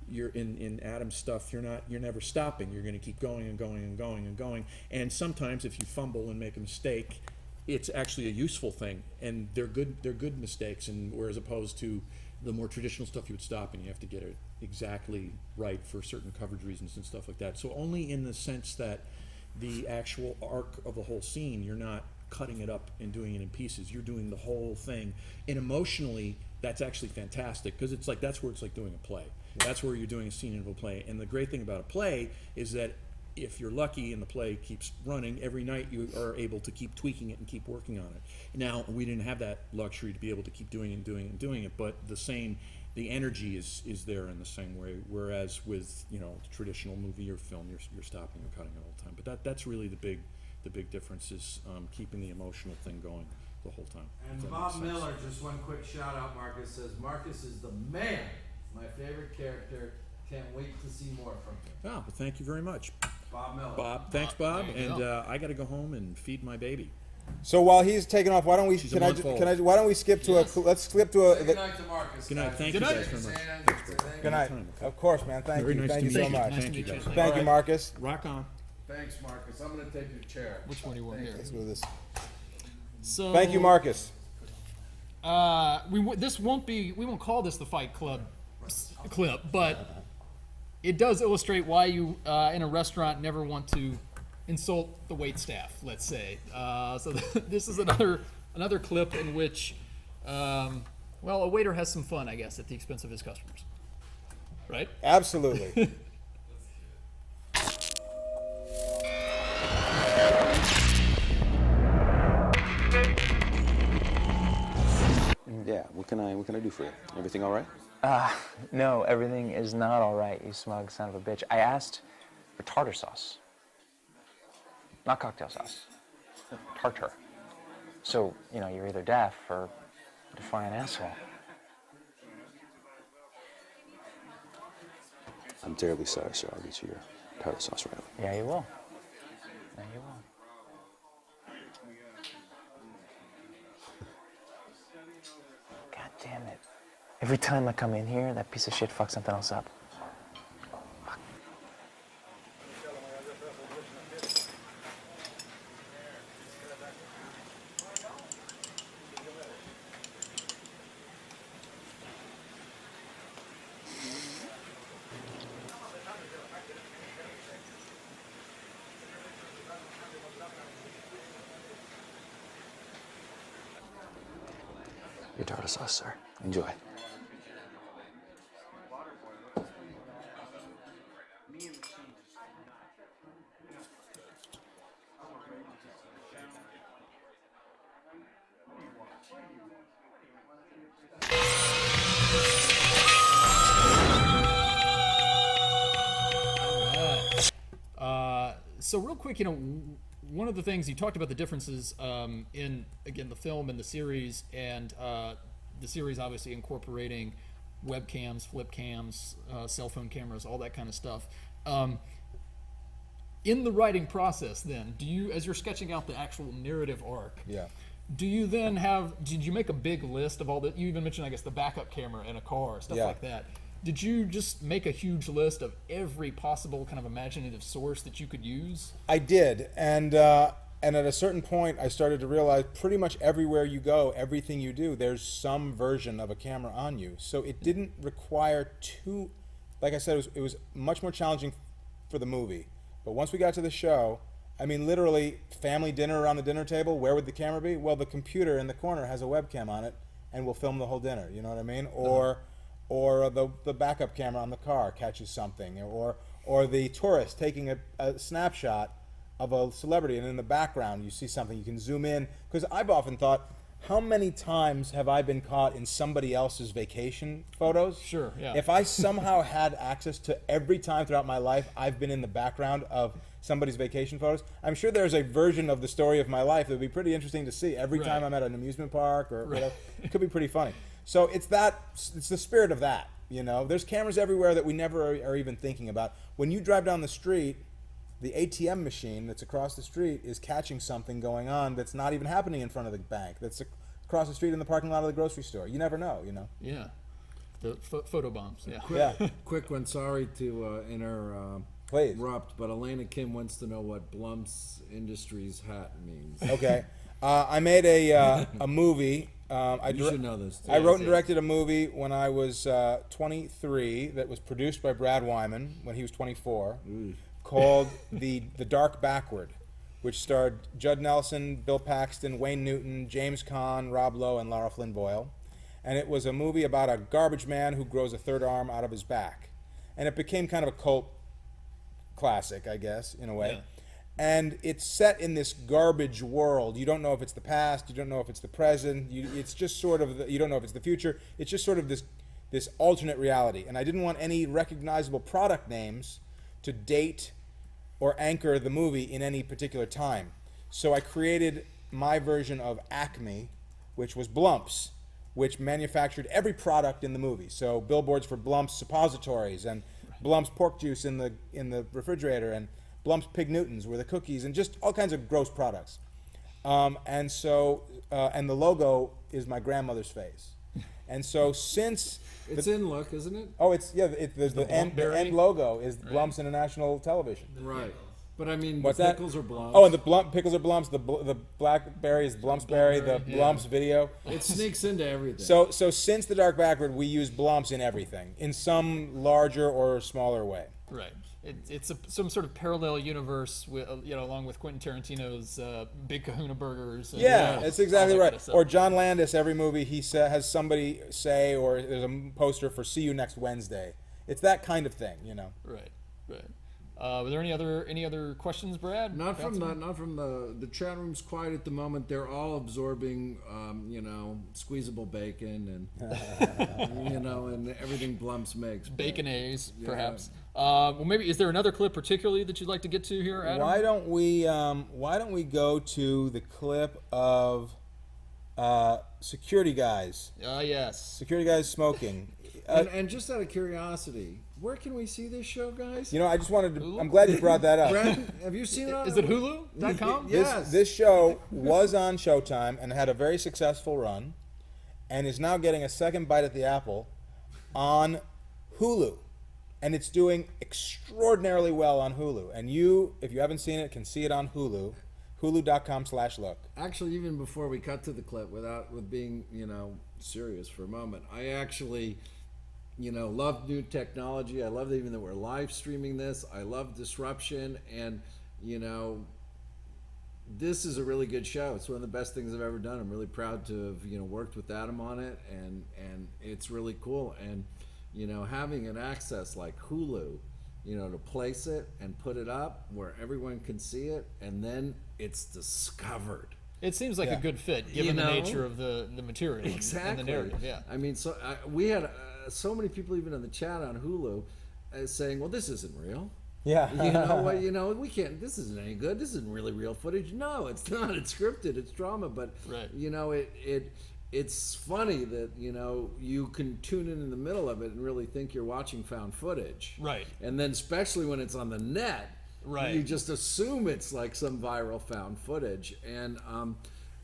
You're in Adam's stuff. You're never stopping. You're going to keep going and going and going and going. And sometimes if you fumble and make a mistake, it's actually a useful thing, and they're good mistakes. And whereas opposed to the more traditional stuff, you would stop and you have to get it exactly right for certain coverage reasons and stuff like that. So only in the sense that the actual arc of the whole scene, you're not cutting it up and doing it in pieces. You're doing the whole thing, and emotionally, that's actually fantastic because it's like that's where it's like doing a play. That's where you're doing a scene in a play. And the great thing about a play is that if you're lucky and the play keeps running, every night you are able to keep tweaking it and keep working on it. Now, we didn't have that luxury to be able to keep doing it, but the energy is there in the same way. Whereas with traditional movie or film, you're stopping and cutting it all the time. But that's really the big difference is keeping the emotional thing going the whole time. And Bob Miller, just one quick shout out, Marcus says, Marcus is the man. My favorite character. Can't wait to see more from him. Oh, well, thank you very much. Bob Miller. Bob, thanks, Bob. And I got to go home and feed my baby. So while he's taking off, why don't we why don't we skip to let's skip to a. Good night to Marcus. Good night. Thank you guys very much. Good night. Of course, man. Thank you. Thank you so much. Thank you, guys. Thank you, Marcus. Rock on. Thanks, Marcus. I'm going to take your chair. Which one do you want here? Let's do this. So thank you, Marcus. We won't call this the Fight Club clip, but it does illustrate why you in a restaurant never want to insult the wait staff, let's say. So this is another clip in which a waiter has some fun, I guess, at the expense of his customers. right? Absolutely. Yeah, what can I do for you? Everything all right? No, everything is not all right, you smug son of a bitch. I asked for tartar sauce. Not cocktail sauce. Tartar. So, you know, you're either deaf or a defiant asshole. I'm terribly sorry, sir. I'll get you your tartar sauce right away. Yeah, you will. Yeah, you will. God damn it. Every time I come in here, that piece of shit fucks something else up. Your tartar sauce, sir. Enjoy. So real quick, you know, one of the things you talked about the differences in, again, the film and the series, and the series obviously incorporating webcams, flip cams, cell phone cameras, all that kind of stuff. In the writing process, then, do you, as you're sketching out the actual narrative arc, do you then did you make a big list of all the, you even mentioned, I guess, the backup camera in a car, stuff like that. Did you just make a huge list of every possible kind of imaginative source that you could use? I did, and at a certain point, I started to realize pretty much everywhere you go, everything you do, there's some version of a camera on you. So it didn't require too, like I said, it was much more challenging for the movie. But once we got to the show, I mean, literally, family dinner around the dinner table, where would the camera be? Well, the computer in the corner has a webcam on it, and we'll film the whole dinner, you know what I mean? Or the backup camera on the car catches something, or the tourist taking a snapshot of a celebrity, and in the background you see something, you can zoom in. Because I've often thought, how many times have I been caught in somebody else's vacation photos? Sure, yeah. If I somehow had access to every time throughout my life I've been in the background of somebody's vacation photos, I'm sure there's a version of the story of my life that would be pretty interesting to see every time I'm at an amusement park or whatever. It could be pretty funny. So it's the spirit of that, you know. There's cameras everywhere that we never are even thinking about. When you drive down the street, the ATM machine that's across the street is catching something going on that's not even happening in front of the bank. That's across the street in the parking lot of the grocery store. You never know, you know. Yeah. The photo bombs. Yeah. Quick one. Sorry to interrupt, but Elena Kim wants to know what Blum's Industries hat means. Okay. I made a movie. You should know this. I wrote and directed a movie when I was 23 that was produced by Brad Wyman when he was 24, called The Dark Backward, which starred Judd Nelson, Bill Paxton, Wayne Newton, James Caan, Rob Lowe, and Lara Flynn Boyle. And it was a movie about a garbage man who grows a third arm out of his back. And it became kind of a cult classic, I guess, in a way. Yeah. And it's set in this garbage world. You don't know if it's the past. You don't know if it's the present. It's just sort of, you don't know if it's the future. It's just sort of this alternate reality. And I didn't want any recognizable product names to date or anchor the movie in any particular time. So I created my version of Acme, which was Blumps, which manufactured every product in the movie. So billboards for Blumps suppositories, and Blumps pork juice in the refrigerator, and Blumps Pig Newtons were the cookies, and just all kinds of gross products. And the logo is my grandmother's face. And so since it's in look, isn't it? Oh, the end logo is Blumps International Television. Right. But I mean, what's the that? pickles are Blumps. Oh, and the pickles are Blumps. The blackberry is Blumpsberry. The Blumps video. It sneaks into everything. So since The Dark Backward, we use Blumps in everything, in some larger or smaller way. Right. It's some sort of parallel universe, with, along with Quentin Tarantino's Big Kahuna Burgers. And, that's exactly right. Kind of stuff. Or John Landis, every movie he has somebody say, or there's a poster for "See You Next Wednesday," it's that kind of thing, you know. Right. Were there any other questions, Brad? Not from the chat room's quiet at the moment. They're all absorbing, squeezable bacon and and everything Blumps makes. Baconaise, perhaps. Well, maybe is there another clip particularly that you'd like to get to here, Adam? Why don't we go to the clip of security guys? Yes. Security guys smoking. And just out of curiosity, where can we see this show, guys? You know, I just wanted to. I'm glad you brought that up. Brad, have you seen it? Is it Hulu.com? Yes. This show was on Showtime and had a very successful run, and is now getting a second bite at the apple on Hulu, and it's doing extraordinarily well on Hulu. And you, if you haven't seen it, can see it on Hulu. Hulu.com/look. Actually, even before we cut to the clip, with being serious for a moment, I actually love new technology. I love even that we're live streaming this. I love disruption, and this is a really good show. It's one of the best things I've ever done. I'm really proud to have worked with Adam on it, and it's really cool. And having an access like Hulu, to place it and put it up where everyone can see it, and then it's discovered. It seems like a good fit, given the nature of the material and the narrative. Yeah. I mean, we had so many people even in the chat on Hulu saying, "Well, this isn't real." Yeah. We can't. This isn't any good. This isn't really real footage. No, it's not. It's scripted. It's drama. But it's funny that you can tune in the middle of it and really think you're watching found footage. Right. And then especially when it's on the net. Right. You just assume it's like some viral found footage, and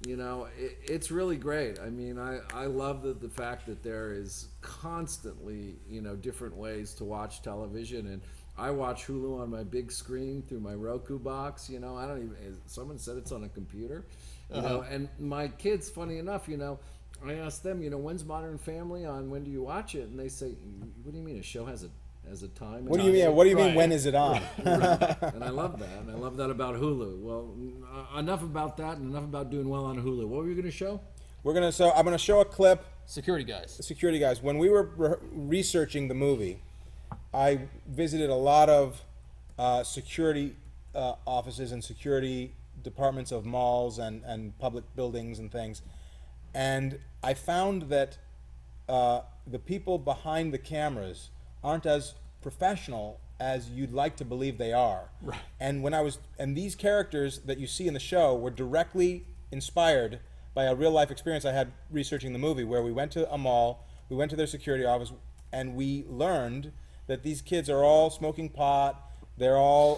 it's really great. I mean, I love the fact that there is constantly different ways to watch television, and I watch Hulu on my big screen through my Roku box. I don't even. Someone said it's on a computer, and my kids, funny enough, I asked them, when's Modern Family on? When do you watch it? And they say, what do you mean a show has a time? What do you mean? What do you mean? When is it on? Right. And I love that. And I love that about Hulu. Well, enough about that, and enough about doing well on Hulu. What were you going to show? I'm going to show a clip. Security guys. When we were researching the movie, I visited a lot of security offices and security departments of malls and public buildings and things, and I found that the people behind the cameras aren't as professional as you'd like to believe they are. Right. And these characters that you see in the show were directly inspired by a real life experience I had researching the movie, where we went to a mall, we went to their security office, and we learned that these kids are all smoking pot, they're all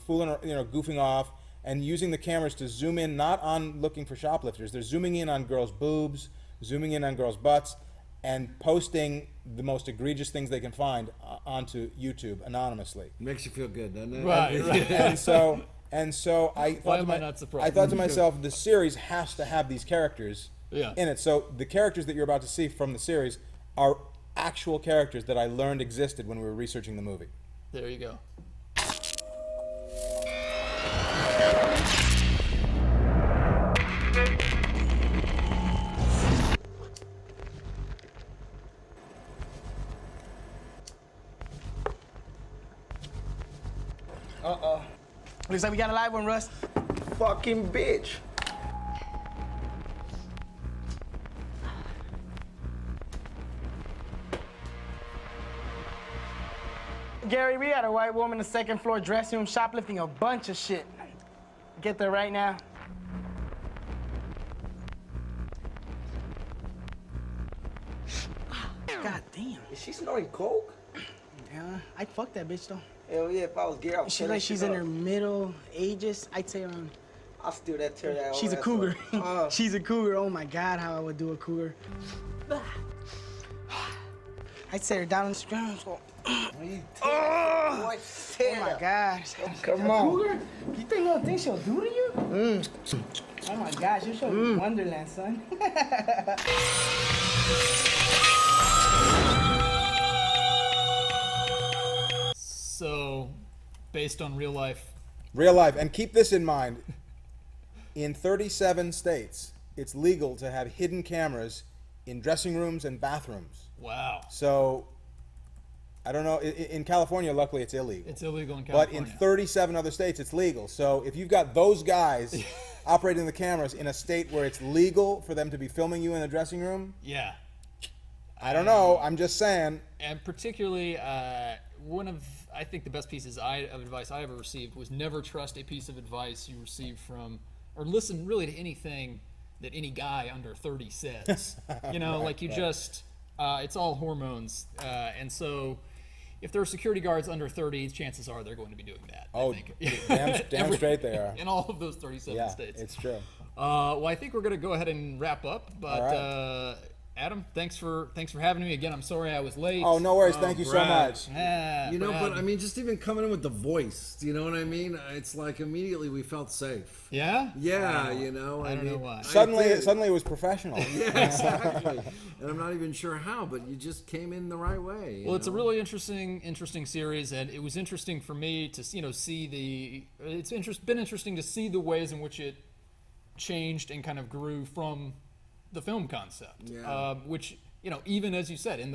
fooling, goofing off, and using the cameras to zoom in, not on looking for shoplifters, they're zooming in on girls' boobs, zooming in on girls' butts, and posting the most egregious things they can find onto YouTube anonymously. Makes you feel good, doesn't it? Right. And so I thought to myself, the series has to have these characters in it. So the characters that you're about to see from the series are actual characters that I learned existed when we were researching the movie. There you go. Uh-oh. Looks like we got a live one, Russ. Fucking bitch. Gary, we got a white woman in the second floor dressing room shoplifting a bunch of shit. Get there right now. God damn. Is she snorting coke? Yeah, I'd fuck that bitch though. Hell yeah, if I was Gary, I'd She's like she's in her middle ages. I'd say around. I'll steal that, tear that. She's a cougar. She's a cougar. Oh my God, how I would do a cougar. I'd set her down on the ground. Oh my gosh. Come on. Cougar? You think no thing she'll do to you? Oh my gosh, you're showing Wonderland, son. So, based on real life. Real life. And keep this in mind. In 37 states, it's legal to have hidden cameras in dressing rooms and bathrooms. Wow. So I don't know. In California, luckily, it's illegal. It's illegal in But California. in 37 other states, it's legal. So if you've got those guys operating the cameras in a state where it's legal for them to be filming you in the dressing room, Yeah. I don't know. I'm just saying. And particularly, one of, I think, the best pieces of advice I ever received was never trust a piece of advice you receive from, or listen really to anything that any guy under 30 says. You know, like you just, it's all hormones. And so if there are security guards under 30, chances are they're going to be doing that. Oh, I think. damn straight they are. In all of those 37 states. It's true. Well, I think we're going to go ahead and wrap up. But Adam, thanks for having me again. I'm sorry I was late. Oh, no worries. Thank you so much. You know, but I mean, just even coming in with the voice, you know what I mean? It's like immediately we felt safe. Yeah? Yeah, you know. I don't know why. Suddenly it was professional. Yeah, exactly. And I'm not even sure how, but you just came in the right way. Well, it's a really interesting series, and it was interesting for me to see been interesting to see the ways in which it changed and kind of grew from the film concept, which, you know, even as you said, in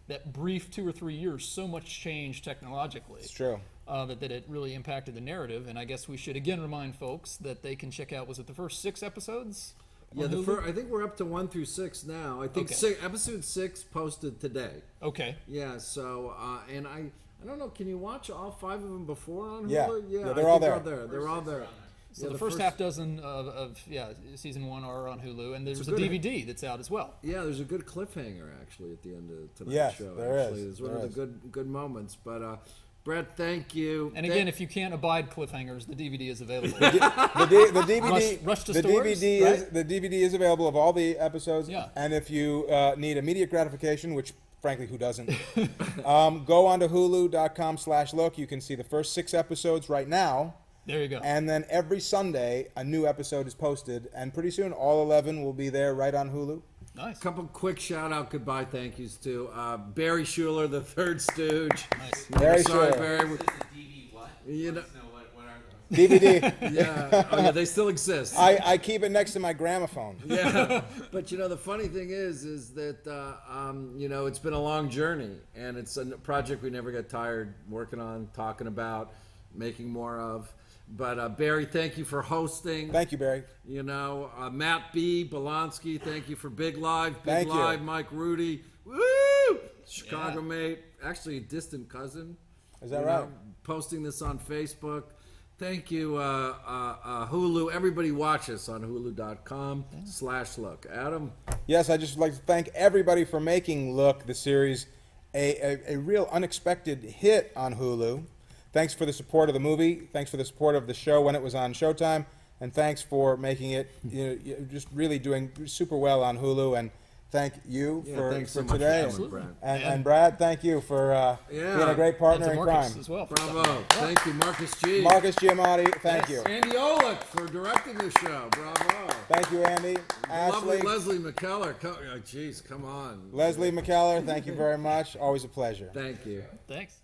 that brief 2 or 3 years, so much changed technologically. It's true. That it really impacted the narrative, and I guess we should again remind folks that they can check out, was it the first 6 episodes? Yeah, I think we're up to 1 through 6 now. I think episode 6 posted today. Okay. Yeah, so, and I don't know, can you watch all 5 of them before on Yeah. Hulu? Yeah, they're all there. They're all there. So the first half dozen of season 1 are on Hulu, and there's a DVD that's out as well. Yeah, there's a good cliffhanger actually at the end of tonight's show. There actually. is. It's one of the good moments. But Brett, thank you. And again, if you can't abide cliffhangers, the DVD is available. The DVD, rush to the stores, DVD right? is the DVD is available of all the episodes. Yeah. And if you need immediate gratification, which frankly, who doesn't? Go on to hulu.com/look. You can see the first 6 episodes right now. There you go. And then every Sunday, a new episode is posted, and pretty soon all 11 will be there right on Hulu. Nice. Couple quick shout-out goodbye thank yous to Barry Schuler, the Third Stooge. Nice. Barry Sorry, Schuler. Barry. You know, DVD. Yeah. Oh, yeah, they still exist. I keep it next to my gramophone. Yeah. But, you know, the funny thing is that, you know, it's been a long journey, and it's a project we never get tired working on, talking about, making more of. But Barry, thank you for hosting. Thank you, Barry. You know, Matt B. Bolonsky, thank you for Big Live. Thank you. Mike Rudy. Woo! Chicago mate. Actually, a distant cousin. Is that right? Posting this on Facebook. Thank you, Hulu. Everybody watch us on hulu.com/look. Adam? Yes, I just like to thank everybody for making Look, the series, a real unexpected hit on Hulu. Thanks for the support of the movie. Thanks for the support of the show when it was on Showtime. And thanks for making it, just really doing super well on Hulu. And thank you for so today. much, Brad. And Brad, thank you for being a great partner in crime. As well. Bravo. Thank you, Marcus G. Marcus Giamatti, thank you. Andy Olick for directing the show. Bravo. Thank you, Andy. Lovely Ashley. Leslie McKellar. Jeez, come on. Leslie McKellar, thank you very much. Always a pleasure. Thank you. Thanks.